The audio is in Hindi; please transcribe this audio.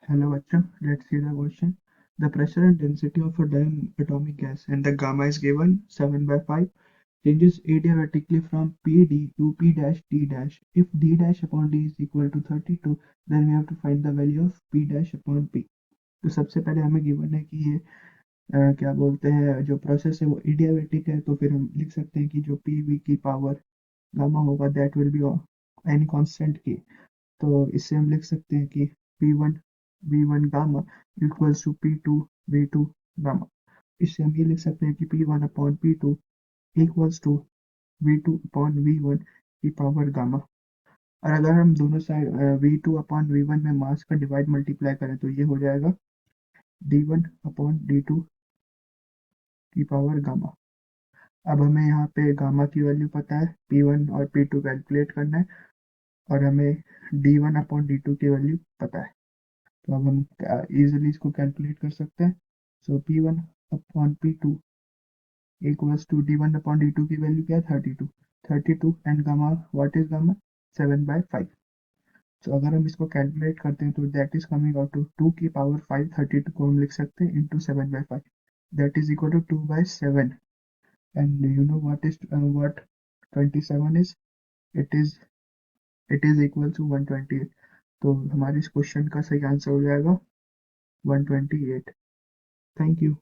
Hello, Bachcha. Let's see the question. The pressure and density of a diatomic gas and the gamma is given 7 by 5 changes adiabatically from PD to P dash D dash. If D dash upon D is equal to 32, then we have to find the value of P dash upon P. तो सबसे पहले हमें गिवन है कि ये क्या बोलते हैं, जो प्रोसेस है वो एडियाबेटिक है, तो फिर हम लिख सकते हैं कि जो PV की पावर गामा होगा that will be any constant की। तो इससे हम लिख सकते हैं कि P1 V1 gamma equals to P2 V2 gamma. इससे हम ये लिख सकते हैं कि P1 upon P2 equals to V2 upon V1 की पावर गामा। और अगर हम दोनों साइड V2 अपॉन V1 में मास का डिवाइड मल्टीप्लाई करें तो ये हो जाएगा D1 अपॉन D2 की पावर गामा। अब हमें यहाँ पे गामा की वैल्यू पता है, P1 और P2 कैलकुलेट करना है और हमें D1 अपॉन D2 की वैल्यू पता है। तो अब हम इजीली इसको कैलकुलेट कर सकते हैं। So P1 upon P2 equals to D1 upon D2 की वैल्यू क्या है 32 and gamma what is gamma 7 by 5। तो अगर हम इसको कैलकुलेट करते हैं तो that is coming out to 2 की पावर 5। 32 को हम लिख सकते हैं into 7 by 5 that is equal to 2 by 7 and you know what 27 is it is equal to 128। तो हमारे इस क्वेश्चन का सही आंसर हो जाएगा 128। Thank you.